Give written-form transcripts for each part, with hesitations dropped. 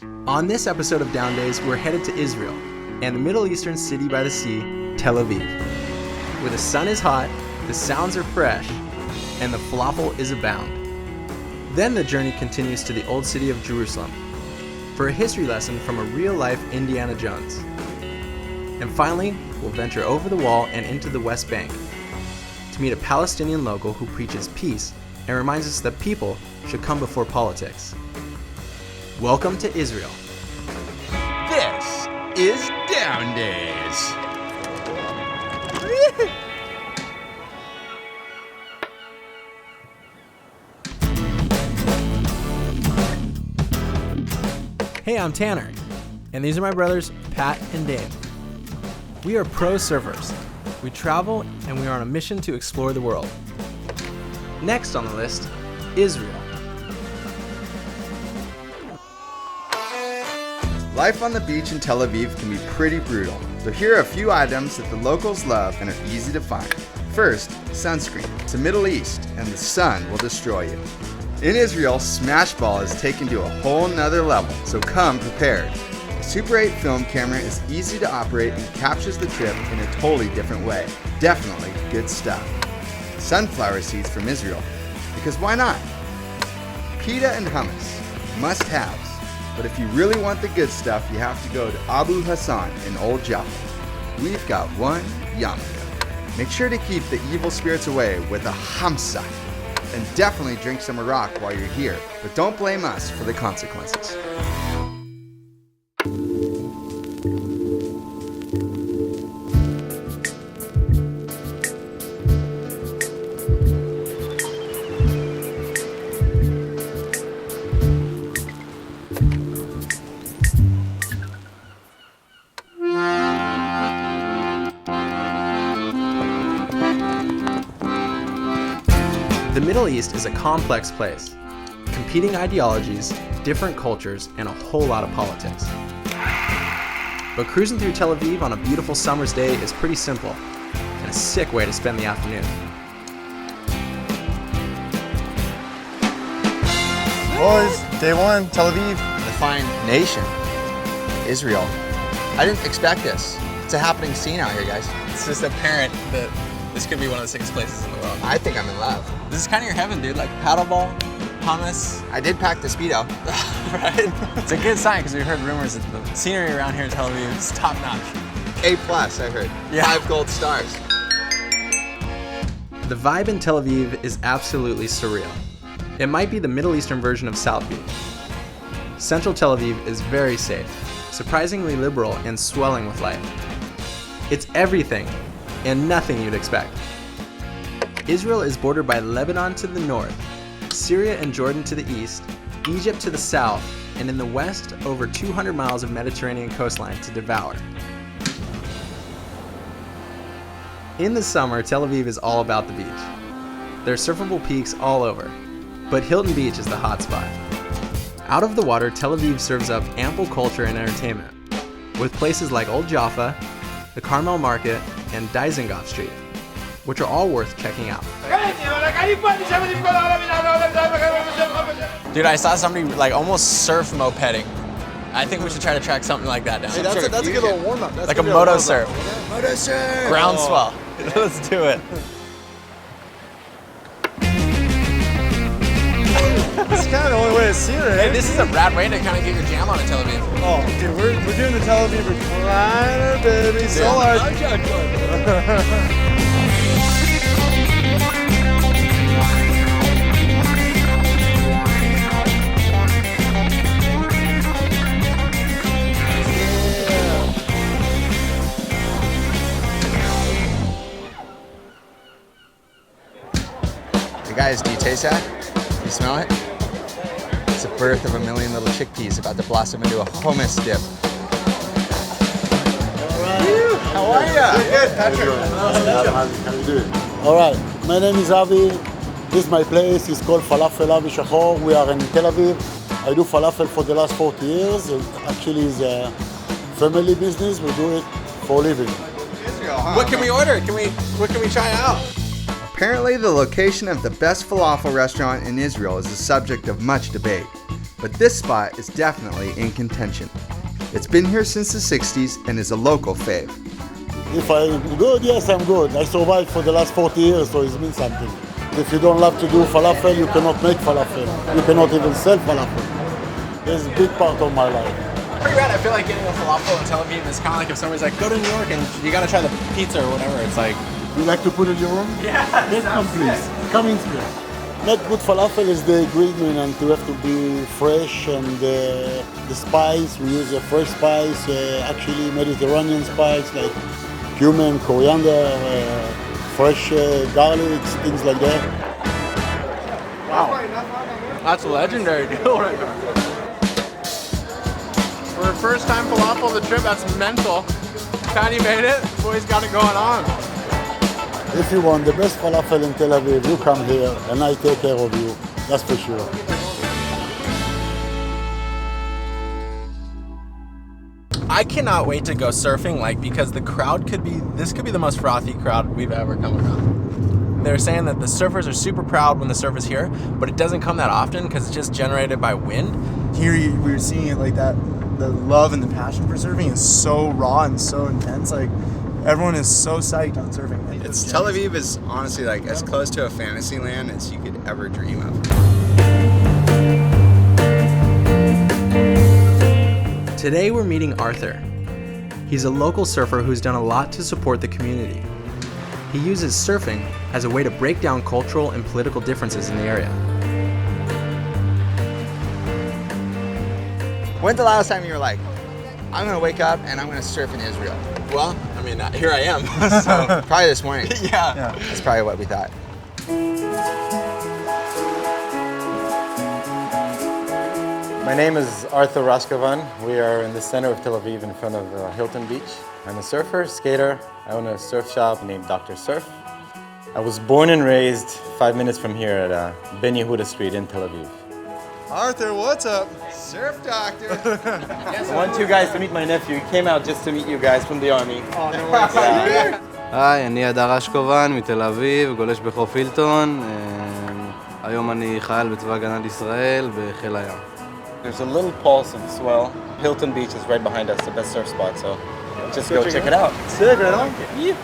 On this episode of Down Days, we're headed to Israel and the Middle Eastern city by the sea, Tel Aviv, where the sun is hot, the sounds are fresh, and the falafel is abound. Then the journey continues to the old city of Jerusalem for a history lesson from a real-life Indiana Jones. And finally, we'll venture over the wall and into the West Bank to meet a Palestinian local who preaches peace and reminds us that people should come before politics. Welcome to Israel. This is Down Days. Hey, I'm Tanner, and these are my brothers, Pat and Dave. We are pro surfers. We travel, and we are on a mission to explore the world. Next on the list, Israel. Life on the beach in Tel Aviv can be pretty brutal, so here are a few items that the locals love and are easy to find. First, sunscreen. It's the Middle East, and the sun will destroy you. In Israel, Smashball is taken to a whole nother level, so come prepared. A Super 8 film camera is easy to operate and captures the trip in a totally different way. Definitely good stuff. Sunflower seeds from Israel, because why not? Pita and hummus, must-haves. But if you really want the good stuff, you have to go to Abu Hassan in Old Jaffa. We've got one yarmulke. Make sure to keep the evil spirits away with a hamsa. And definitely drink some Iraq while you're here. But don't blame us for the consequences. The Middle East is a complex place. Competing ideologies, different cultures, and a whole lot of politics. But cruising through Tel Aviv on a beautiful summer's day is pretty simple, and a sick way to spend the afternoon. Boys, day one, Tel Aviv. The fine nation, Israel. I didn't expect this. It's a happening scene out here, guys. It's just apparent that this could be one of the sickest places in the world. I think I'm in love. This is kind of your heaven, dude. Like paddleball, hummus, I did pack the Speedo. right? It's a good sign because we heard rumors that the scenery around here in Tel Aviv is top notch. A+, I heard. Yeah. 5 gold stars. The vibe in Tel Aviv is absolutely surreal. It might be the Middle Eastern version of South Beach. Central Tel Aviv is very safe, surprisingly liberal, and swelling with life. It's everything and nothing you'd expect. Israel is bordered by Lebanon to the north, Syria and Jordan to the east, Egypt to the south, and in the west, over 200 miles of Mediterranean coastline to devour. In the summer, Tel Aviv is all about the beach. There are surfable peaks all over, but Hilton Beach is the hot spot. Out of the water, Tel Aviv serves up ample culture and entertainment, with places like Old Jaffa, the Carmel Market, and Dizengoff Street, which are all worth checking out. Dude, I saw somebody like almost surf mopeding. I think we should try to track something like that down. Hey, that's a good little warm-up. Like a moto surf. Moto surf! Groundswell. Let's do it. It's kind of the only way to see it, right? Hey, this is a rad way to kind of get your jam on in Tel Aviv. Oh, dude, we're doing the Tel Aviv recliner, baby. So hard. Hey guys, do you taste that? You smell it? It's the birth of a million little chickpeas about to blossom into a hummus dip. How are ya? Good, Patrick. How you doing? All right, my name is Avi. This is my place. It's called Falafel Avi Shachor. We are in Tel Aviv. I do falafel for the last 40 years. It actually is a family business. We do it for a living. Israel, huh? What can we order? What can we try out? Apparently, the location of the best falafel restaurant in Israel is the subject of much debate. but this spot is definitely in contention. It's been here since the 60s and is a local fave. If I'm good, yes, I'm good. I survived for the last 40 years, so it means something. If you don't love to do falafel, you cannot make falafel. You cannot even sell falafel. It's a big part of my life. Pretty rad. I feel like getting a falafel in Tel Aviv is kind of like if somebody's like, go to New York and you gotta try the pizza or whatever. It's like, You like to put it in your room? yeah, Yes, come please. Come in here. Make good falafel is the ingredient, and you have to be fresh, and the spice, we use a fresh spice, actually Mediterranean spice like cumin, coriander, fresh garlic, things like that. wow. That's a legendary deal right there. For a first time falafel of the trip, that's mental. Patty made it. Boy's got it going on. If you want the best falafel in Tel Aviv, you come here and I take care of you, that's for sure. I cannot wait to go surfing, because the crowd this could be the most frothy crowd we've ever come around. They're saying that the surfers are super proud when the surf is here, but it doesn't come that often because it's just generated by wind. Here we were seeing it like that. The love and the passion for surfing is so raw and so intense. Like everyone is so psyched on surfing. Tel Aviv is honestly like as close to a fantasy land as you could ever dream of. Today we're meeting Arthur. He's a local surfer who's done a lot to support the community. He uses surfing as a way to break down cultural and political differences in the area. When's the last time you were like, I'm gonna wake up and I'm gonna surf in Israel? Well, I mean, here I am. So, Probably this morning. yeah. That's probably what we thought. My name is Arthur Rashkovan. We are in the center of Tel Aviv in front of Hilton Beach. I'm a surfer, skater. I own a surf shop named Dr. Surf. I was born and raised 5 minutes from here at Ben Yehuda Street in Tel Aviv. Arthur, what's up? Surf doctor. I want you guys to meet my nephew. He came out just to meet you guys from the army. Oh, no worries. היי, אני אדר רשקובן מתל אביב, גולש בחוף הילטון. היום אני חייל בצבא הגנה לישראל בחיל הים. There's a little pulse of swell. Hilton Beach is right behind us, the best surf spot, so just go check it out. Sick, right on? Yeah.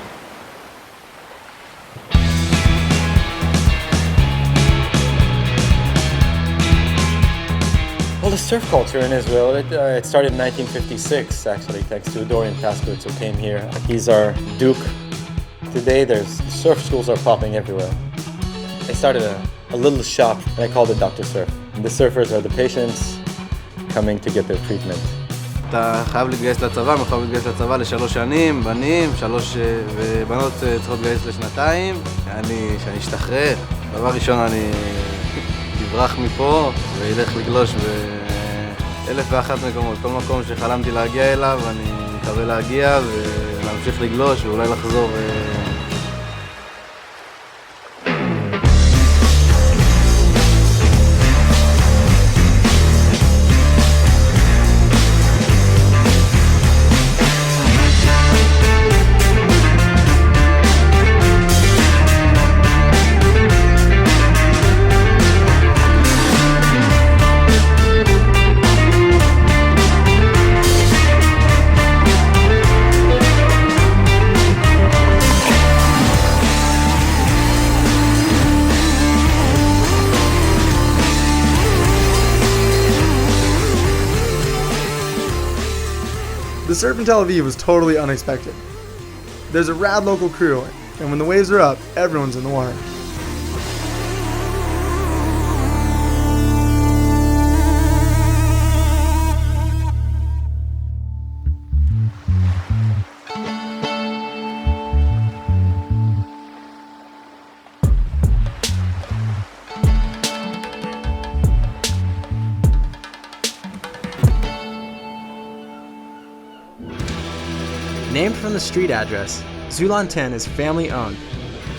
Well, the surf culture in Israel, it started in 1956, actually, thanks to Dorian Taskowitz, who came here. He's our Duke. Today, there's surf schools are popping everywhere. I started a little shop, and I called it Dr. Surf. And the surfers are the patients coming to get their treatment. אתה חייב להתגייס לצבא, מחויב להתגייס לצבא ל3 שנים, בנים, ובנות צריכות להתגייס ל2. שאני אשתחרר, דבר ראשון אני אברח מפה וילך לגלוש ב1,001 מקומות. כל מקום שחלמתי להגיע אליו, אני מקווה להגיע ולהמשיך לגלוש ואולי לחזור. The surf in Tel Aviv was totally unexpected. There's a rad local crew, and when the waves are up, everyone's in the water. Named from the street address, Zvulun 10 is family owned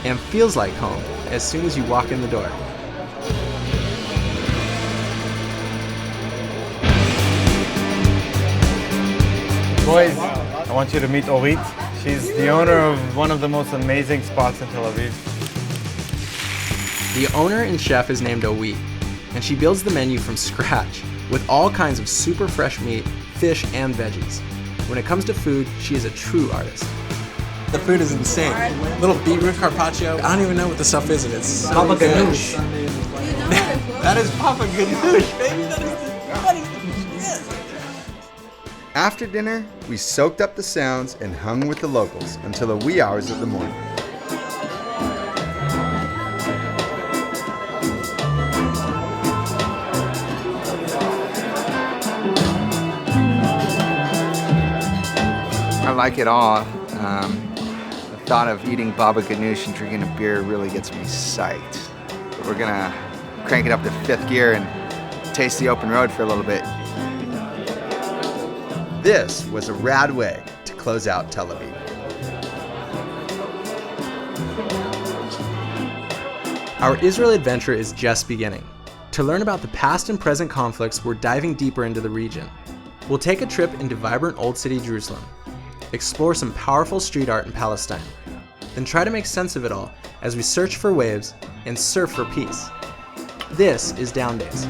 and feels like home as soon as you walk in the door. Boys, I want you to meet Orit. She's the owner of one of the most amazing spots in Tel Aviv. The owner and chef is named Owi. and she builds the menu from scratch with all kinds of super fresh meat, fish, and veggies. When it comes to food, she is a true artist. The food is insane. Little beetroot carpaccio. I don't even know what the stuff is, and it's so Papa good. Ganoush. That is Papa Ganoush, baby. That is After dinner, we soaked up the sounds and hung with the locals until the wee hours of the morning. I like it all. The thought of eating baba ganoush and drinking a beer really gets me psyched. We're gonna crank it up to 5th gear and taste the open road for a little bit. This was a rad way to close out Tel Aviv. Our Israel adventure is just beginning. To learn about the past and present conflicts, we're diving deeper into the region. We'll take a trip into vibrant Old City Jerusalem, explore some powerful street art in Palestine, then try to make sense of it all as we search for waves and surf for peace. This is Down Days.